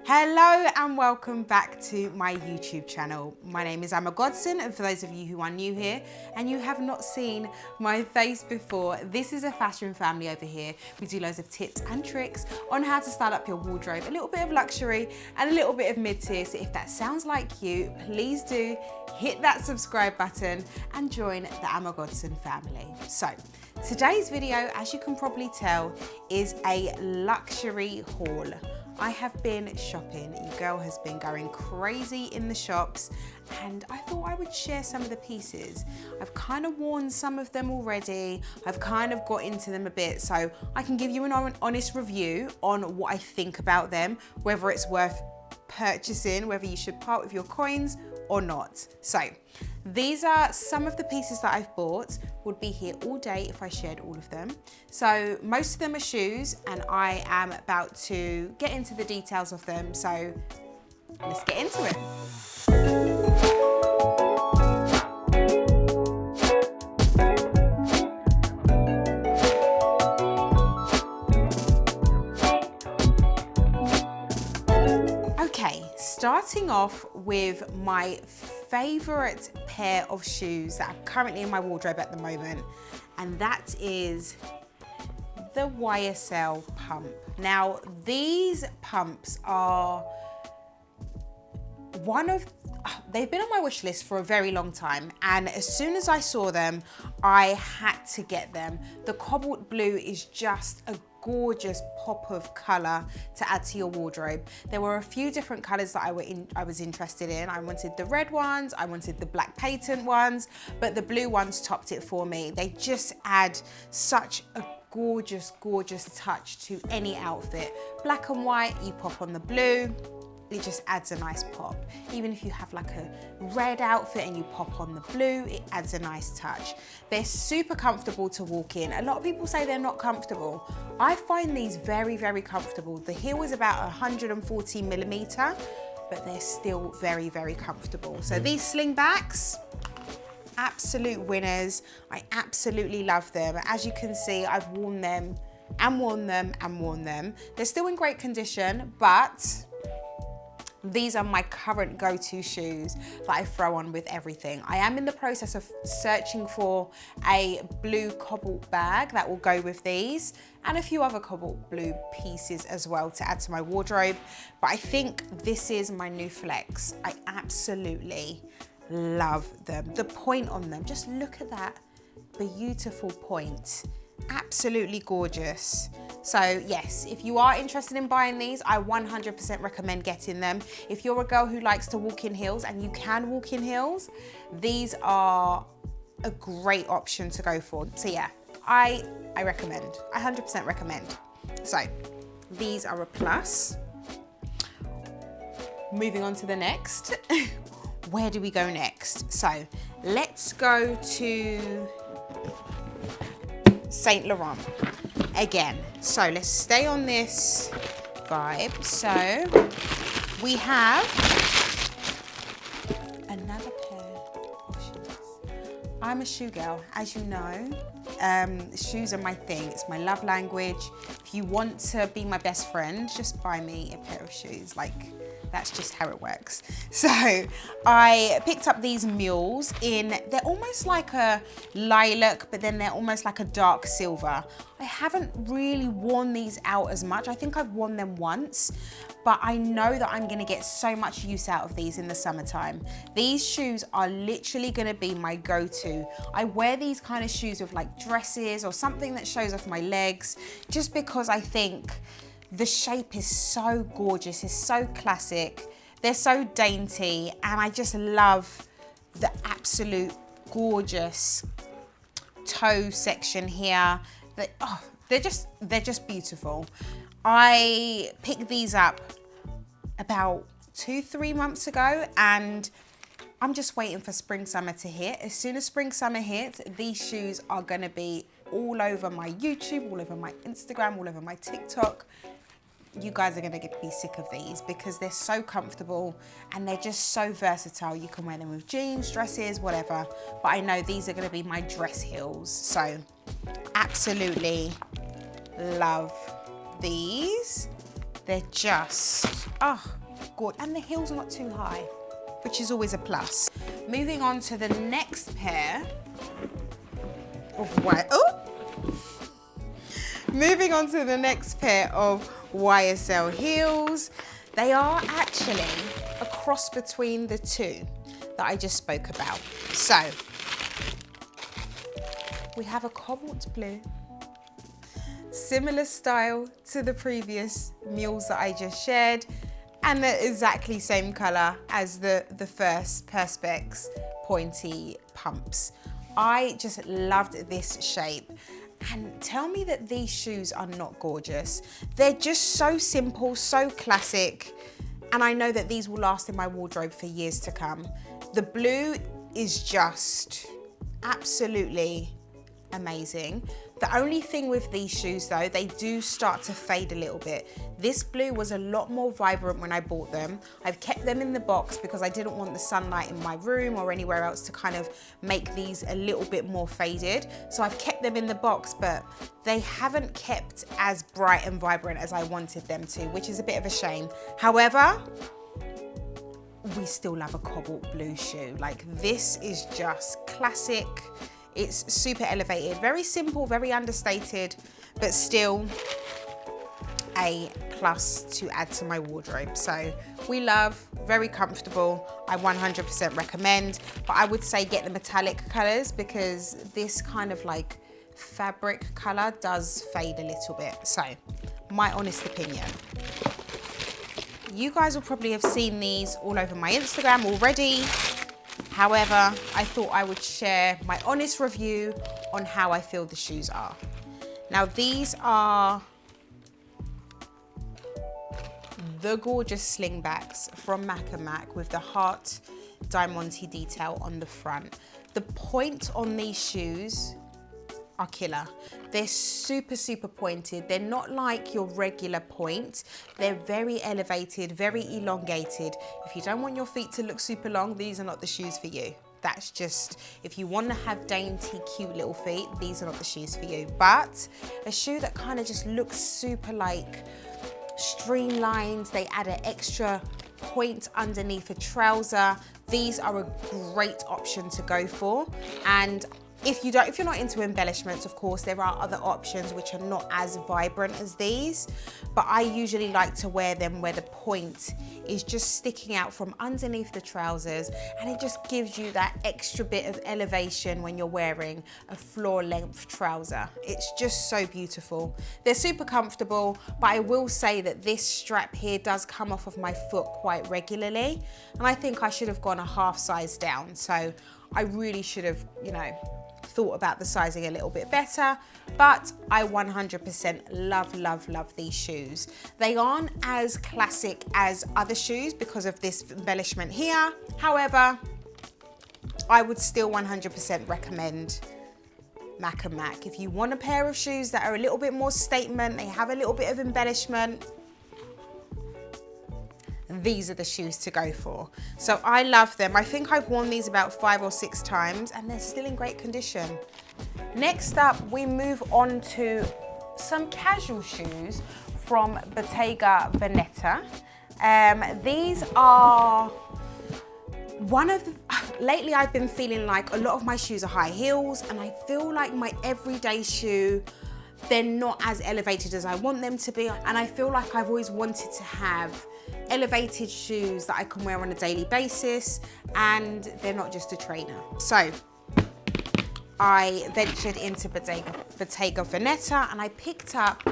Hello and welcome back to my YouTube channel. My name is Godson, and for those of you who are new here and you have not seen my face before, this is a fashion family over here. We do loads of tips and tricks on how to style up your wardrobe, a little bit of luxury and a little bit of mid-tier. So if that sounds like you, please do hit that subscribe button and join the Godson family. So today's video, as you can probably tell, is a luxury haul. I have been shopping. Your girl has been going crazy in the shops, and I thought I would share some of the pieces. I've kind of worn some of them already. I've kind of got into them a bit, so I can give you an honest review on what I think about them, whether it's worth purchasing, whether you should part with your coins or not. So these are some of the pieces that I've bought. Would be here all day if I shared all of them. So most of them are shoes, and I am about to get into the details of them. So let's get into it. Okay, starting off with my favorite pair of shoes that are currently in my wardrobe at the moment, and that is the YSL pump. Now, these pumps are they've been on my wish list for a very long time, and as soon as I saw them, I had to get them. The cobalt blue is just a gorgeous pop of color to add to your wardrobe. There were a few different colors that I was interested in. I wanted the red ones, I wanted the black patent ones, but the blue ones topped it for me. They just add such a gorgeous, gorgeous touch to any outfit. Black and white, you pop on the blue, it just adds a nice pop. Even if you have like a red outfit and you pop on the blue, it adds a nice touch. They're super comfortable to walk in. A lot of people say they're not comfortable. I find these very, very comfortable. The heel is about 140 millimeter, but they're still very, very comfortable. So these slingbacks, absolute winners. I absolutely love them. As you can see, I've worn them and worn them and worn them. They're still in great condition, but these are my current go-to shoes that I throw on with everything. I am in the process of searching for a blue cobalt bag that will go with these, and a few other cobalt blue pieces as well to add to my wardrobe. But I think this is my new flex. I absolutely love them. The point on them, just look at that beautiful point. Absolutely gorgeous. So yes, if you are interested in buying these, I 100% recommend getting them. If you're a girl who likes to walk in heels, and you can walk in heels, these are a great option to go for. So yeah, I recommend, I 100% recommend. So these are a plus. Moving on to the next. Where do we go next? So let's go to Saint Laurent again. So let's stay on this vibe. So we have another pair of shoes. I'm a shoe girl, as you know. Shoes are my thing. It's my love language. If you want to be my best friend, just buy me a pair of shoes. Like, that's just how it works. So I picked up these mules they're almost like a lilac, but then they're almost like a dark silver. I haven't really worn these out as much. I think I've worn them once, but I know that I'm gonna get so much use out of these in the summertime. These shoes are literally gonna be my go-to. I wear these kind of shoes with like dresses or something that shows off my legs, just because I think the shape is so gorgeous, it's so classic, they're so dainty, and I just love the absolute gorgeous toe section here. They're just beautiful. I picked these up about 2-3 months ago, and I'm just waiting for spring summer to hit. As soon as spring summer hits, these shoes are gonna be all over my YouTube, all over my Instagram, all over my TikTok. You guys are gonna be sick of these because they're so comfortable and they're just so versatile. You can wear them with jeans, dresses, whatever. But I know these are gonna be my dress heels. So absolutely love these. They're just, oh, good. And the heel's not too high, which is always a plus. Moving on to the next pair of Moving on to the next pair of YSL heels. They are actually a cross between the two that I just spoke about. So, we have a cobalt blue, similar style to the previous mules that I just shared, and the exactly same color as the first Perspex pointy pumps. I just loved this shape. And tell me that these shoes are not gorgeous. They're just so simple, so classic. And I know that these will last in my wardrobe for years to come. The blue is just absolutely amazing. The only thing with these shoes though, they do start to fade a little bit. This blue was a lot more vibrant when I bought them. I've kept them in the box because I didn't want the sunlight in my room or anywhere else to kind of make these a little bit more faded. So I've kept them in the box, but they haven't kept as bright and vibrant as I wanted them to, which is a bit of a shame. However, we still love a cobalt blue shoe. Like, this is just classic. It's super elevated, very simple, very understated, but still a plus to add to my wardrobe. So we love, very comfortable. I 100% recommend, but I would say get the metallic colors because this kind of like fabric color does fade a little bit. So my honest opinion. You guys will probably have seen these all over my Instagram already. However, I thought I would share my honest review on how I feel the shoes are. Now, these are the gorgeous slingbacks from Mac with the heart diamante detail on the front. The point on these shoes are killer. They're super, super pointed. They're not like your regular point. They're very elevated, very elongated. If you don't want your feet to look super long, these are not the shoes for you. That's just, if you want to have dainty, cute little feet, these are not the shoes for you. But a shoe that kind of just looks super like streamlined. They add an extra point underneath a trouser. These are a great option to go for. And if you're not into embellishments, of course, there are other options which are not as vibrant as these, but I usually like to wear them where the point is just sticking out from underneath the trousers, and it just gives you that extra bit of elevation when you're wearing a floor length trouser. It's just so beautiful. They're super comfortable, but I will say that this strap here does come off of my foot quite regularly, and I think I should have gone a half size down. So I really should have, thought about the sizing a little bit better, but I 100% love these shoes. They aren't as classic as other shoes because of this embellishment here. However, I would still 100% recommend Mac If you want a pair of shoes that are a little bit more statement, they have a little bit of embellishment, these are the shoes to go for. So I love them. I think I've worn these about 5 or 6 times and they're still in great condition. Next up, we move on to some casual shoes from Bottega Veneta. These are lately I've been feeling like a lot of my shoes are high heels, and I feel like my everyday shoe, they're not as elevated as I want them to be. And I feel like I've always wanted to have elevated shoes that I can wear on a daily basis, and they're not just a trainer. So I ventured into Bottega Veneta and I picked up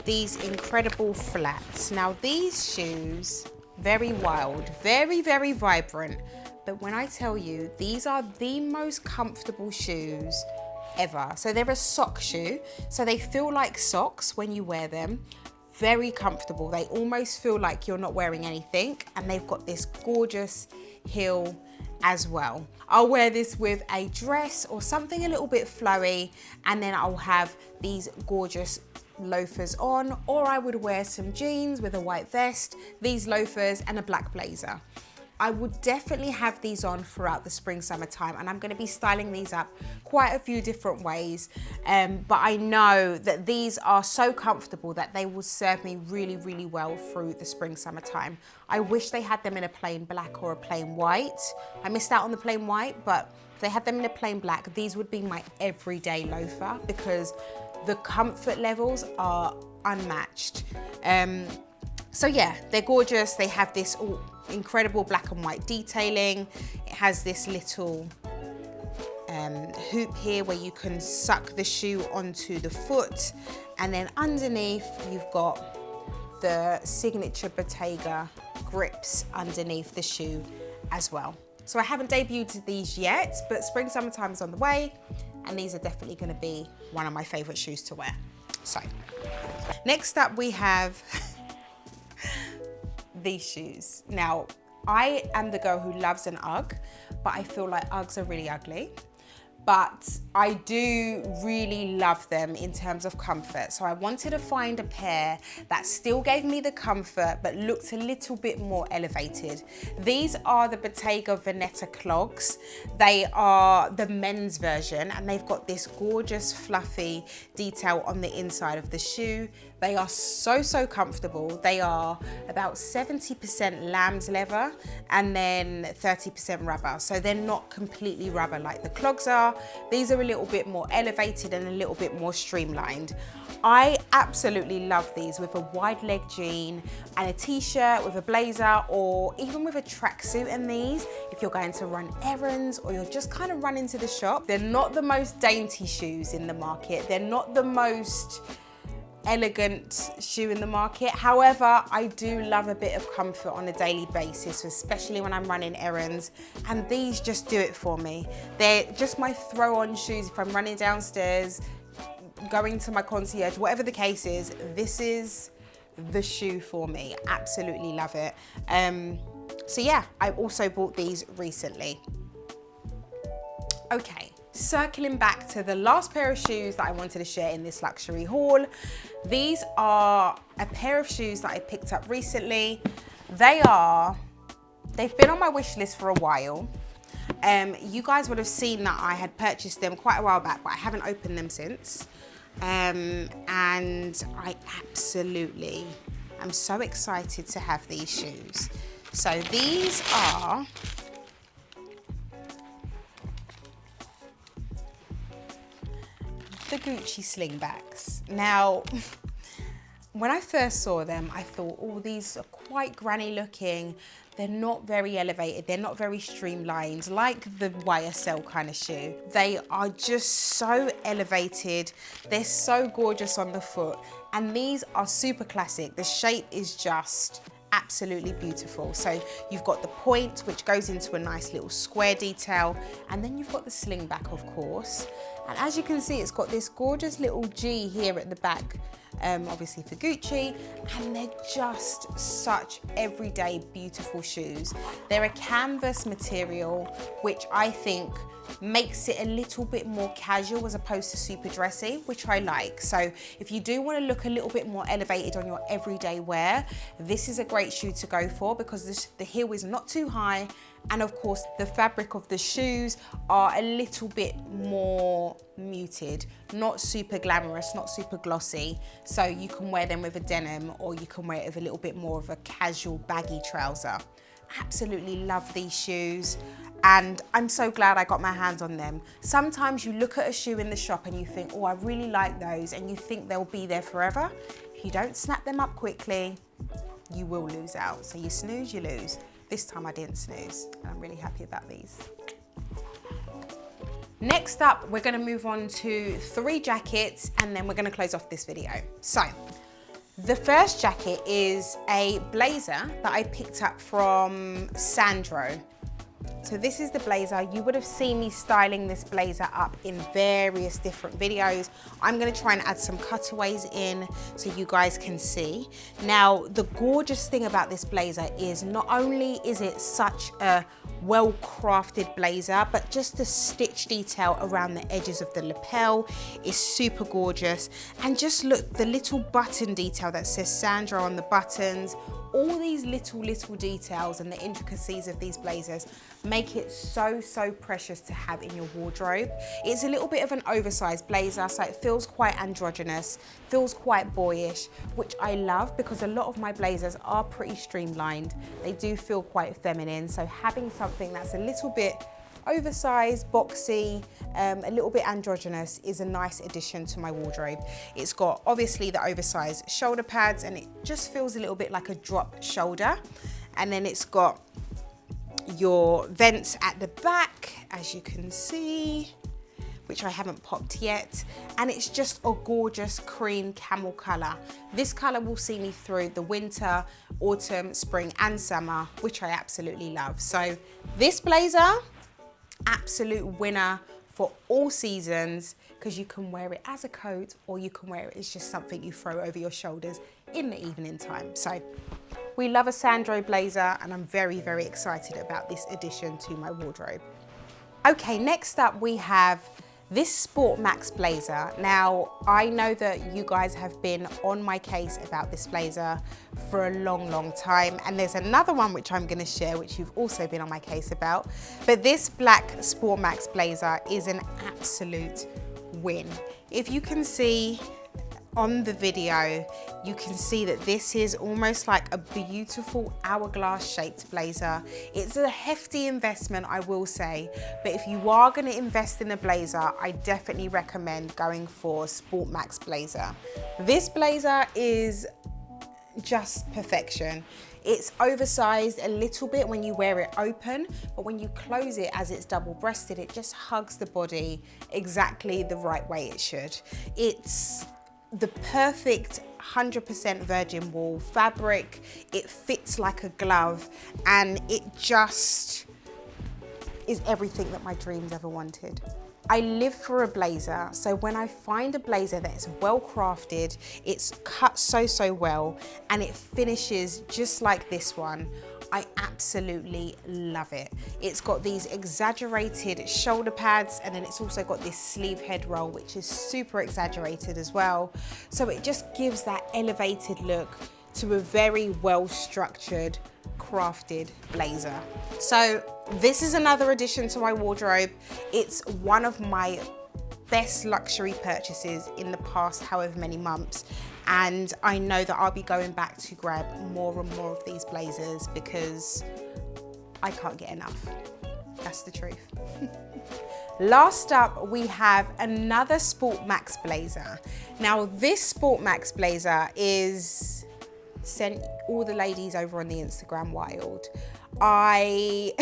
these incredible flats. Now these shoes, very wild, very vibrant, but when I tell you, these are the most comfortable shoes ever. So they're a sock shoe, so they feel like socks when you wear them. Very comfortable. They almost feel like you're not wearing anything, and they've got this gorgeous heel as well. I'll wear this with a dress or something a little bit flowy, and then I'll have these gorgeous loafers on, or I would wear some jeans with a white vest, these loafers and a black blazer. I would definitely have these on throughout the spring, summertime, and I'm gonna be styling these up quite a few different ways. But I know that these are so comfortable that they will serve me really, really well through the spring, summertime. I wish they had them in a plain black or a plain white. I missed out on the plain white, but if they had them in a plain black, these would be my everyday loafer because the comfort levels are unmatched. So yeah, they're gorgeous. They have this incredible black and white detailing. It has this little hoop here where you can suck the shoe onto the foot. And then underneath, you've got the signature Bottega grips underneath the shoe as well. So I haven't debuted these yet, but spring, summertime is on the way. And these are definitely gonna be one of my favorite shoes to wear. So next up we have these shoes. Now, I am the girl who loves an Ugg, but I feel like Uggs are really ugly. But I do really love them in terms of comfort. So I wanted to find a pair that still gave me the comfort, but looked a little bit more elevated. These are the Bottega Veneta clogs. They are the men's version, and they've got this gorgeous fluffy detail on the inside of the shoe. They are so, so comfortable. They are about 70% lamb's leather and then 30% rubber. So they're not completely rubber like the clogs are. These are a little bit more elevated and a little bit more streamlined. I absolutely love these with a wide leg jean and a t-shirt with a blazer, or even with a tracksuit in these if you're going to run errands or you're just kind of running to the shop. They're not the most dainty shoes in the market. They're not the most elegant shoe in the market. However, I do love a bit of comfort on a daily basis, especially when I'm running errands, and these just do it for me. They're just my throw-on shoes if I'm running downstairs, going to my concierge, whatever the case is. This is the shoe for me. Absolutely love it. So yeah, I also bought these recently. Okay, circling back to the last pair of shoes that I wanted to share in this luxury haul. These are a pair of shoes that I picked up recently. They've been on my wish list for a while. You guys would have seen that I had purchased them quite a while back, but I haven't opened them since. And I absolutely am so excited to have these shoes. So these are the Gucci slingbacks. Now, when I first saw them, I thought, oh, these are quite granny looking. They're not very elevated. They're not very streamlined, like the YSL kind of shoe. They are just so elevated. They're so gorgeous on the foot. And these are super classic. The shape is just absolutely beautiful. So you've got the point, which goes into a nice little square detail, and then you've got the slingback, of course. And as you can see, it's got this gorgeous little G here at the back, obviously for Gucci, and they're just such everyday beautiful shoes. They're a canvas material, which I think makes it a little bit more casual as opposed to super dressy, which I like. So if you do want to look a little bit more elevated on your everyday wear, this is a great shoe to go for, because the heel is not too high, and of course the fabric of the shoes are a little bit more muted, not super glamorous, not super glossy. So you can wear them with a denim, or you can wear it with a little bit more of a casual baggy trouser. Absolutely love these shoes, and I'm so glad I got my hands on them. Sometimes you look at a shoe in the shop and you think, oh, I really like those, and you think they'll be there forever. If you don't snap them up quickly, you will lose out. So you snooze, you lose. This time I didn't snooze, and I'm really happy about these. Next up, we're gonna move on to 3 jackets, and then we're gonna close off this video. So, the first jacket is a blazer that I picked up from Sandro. So this is the blazer. You would have seen me styling this blazer up in various different videos. I'm gonna try and add some cutaways in so you guys can see. Now, the gorgeous thing about this blazer is not only is it such a well-crafted blazer, but just the stitch detail around the edges of the lapel is super gorgeous. And just look, the little button detail that says Sandro on the buttons, all these little details and the intricacies of these blazers make it so precious to have in your wardrobe. It's a little bit of an oversized blazer, so it feels quite androgynous, feels quite boyish, which I love because a lot of my blazers are pretty streamlined. They do feel quite feminine, so having something that's a little bit oversized, boxy, a little bit androgynous is a nice addition to my wardrobe. It's got obviously the oversized shoulder pads and it just feels a little bit like a drop shoulder. And then it's got your vents at the back, as you can see, which I haven't popped yet. And it's just a gorgeous cream camel color. This color will see me through the winter, autumn, spring, and summer, which I absolutely love. So this blazer, absolute winner for all seasons, because you can wear it as a coat or you can wear it as just something you throw over your shoulders in the evening time. So we love a Sandro blazer and I'm very excited about this addition to my wardrobe. Okay, next up we have this Sportmax blazer. Now, I know that you guys have been on my case about this blazer for a long time, and there's another one which I'm gonna share, which you've also been on my case about, but this black Sportmax blazer is an absolute win. If you can see on the video, you can see that this is almost like a beautiful hourglass shaped blazer. It's a hefty investment, I will say, but if you are going to invest in a blazer, I definitely recommend going for Sportmax blazer. This blazer is just perfection. It's oversized a little bit when you wear it open, but when you close it as it's double-breasted, it just hugs the body exactly the right way it should. It's the perfect 100% virgin wool fabric. It fits like a glove and it just is everything that my dreams ever wanted. I live for a blazer, so when I find a blazer that is well crafted, it's cut so well, and it finishes just like this one, I absolutely love it. It's got these exaggerated shoulder pads, and then it's also got this sleeve head roll, which is super exaggerated as well. So it just gives that elevated look to a very well structured, crafted blazer. So this is another addition to my wardrobe. It's one of my best luxury purchases in the past however many months, and I know that I'll be going back to grab more and more of these blazers because I can't get enough. That's the truth. Last up, we have another Sportmax blazer. Now this Sportmax blazer is sent all the ladies over on the Instagram wild. I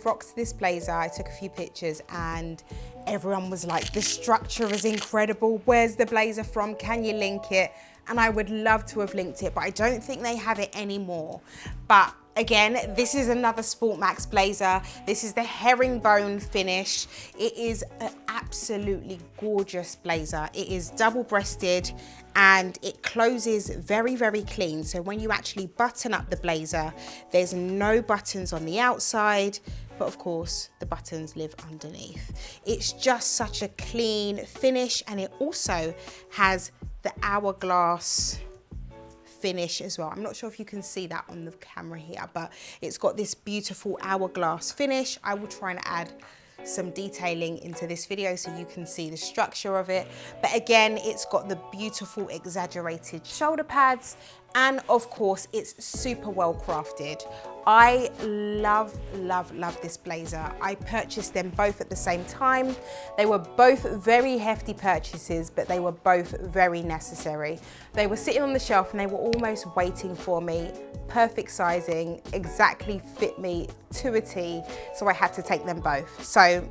rocked this blazer. I took a few pictures and everyone was like, the structure is incredible. Where's the blazer from? Can you link it? And I would love to have linked it, but I don't think they have it anymore. But again, this is another Sportmax blazer. This is the herringbone finish. It is an absolutely gorgeous blazer. It is double-breasted and it closes very clean. So when you actually button up the blazer, there's no buttons on the outside, but of course the buttons live underneath. It's just such a clean finish, and it also has the hourglass finish as well. I'm not sure if you can see that on the camera here, but it's got this beautiful hourglass finish. I will try and add some detailing into this video so you can see the structure of it. But again, it's got the beautiful exaggerated shoulder pads, and of course it's super well crafted. I love this blazer. I purchased them both at the same time. They were both very hefty purchases, but they were both very necessary. They were sitting on the shelf and they were almost waiting for me. Perfect sizing, exactly fit me to a T, so I had to take them both. So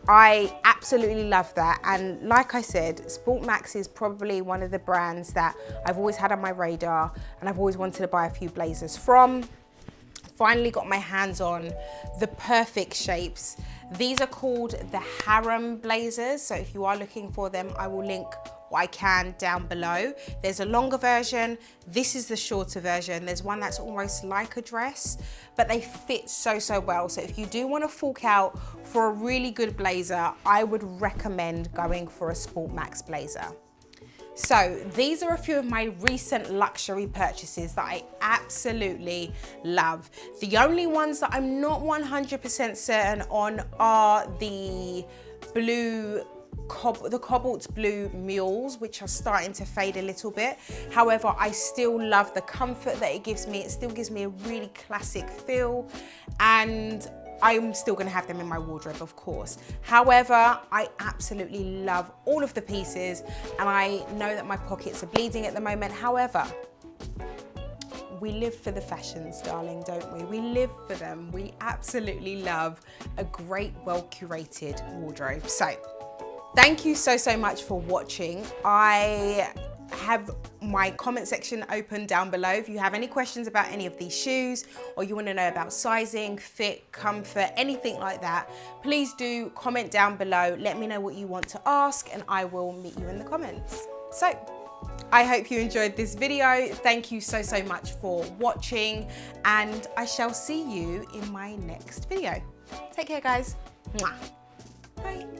I absolutely love that, and like I said, Sportmax is probably one of the brands that I've always had on my radar and I've always wanted to buy a few blazers from. Finally got my hands on the perfect shapes. These are called the harem blazers, so if you are looking for them, I will link what I can down below. There's a longer version. This is the shorter version. There's one that's almost like a dress, but they fit so well. So if you do want to fork out for a really good blazer, I would recommend going for a Sportmax blazer. So these are a few of my recent luxury purchases that I absolutely love. The only ones that I'm not 100% certain on are the Cobalt blue mules, which are starting to fade a little bit. However, I still love the comfort that it gives me. It still gives me a really classic feel, and I'm still gonna have them in my wardrobe, of course. However, I absolutely love all of the pieces, and I know that my pockets are bleeding at the moment. However, we live for the fashions, darling, don't we? We live for them. We absolutely love a great, well-curated wardrobe. So, thank you so much for watching. I have my comment section open down below. If you have any questions about any of these shoes, or you want to know about sizing, fit, comfort, anything like that, please do comment down below. Let me know what you want to ask, and I will meet you in the comments. So, I hope you enjoyed this video. Thank you so much for watching, and I shall see you in my next video. Take care, guys. Mwah. Bye.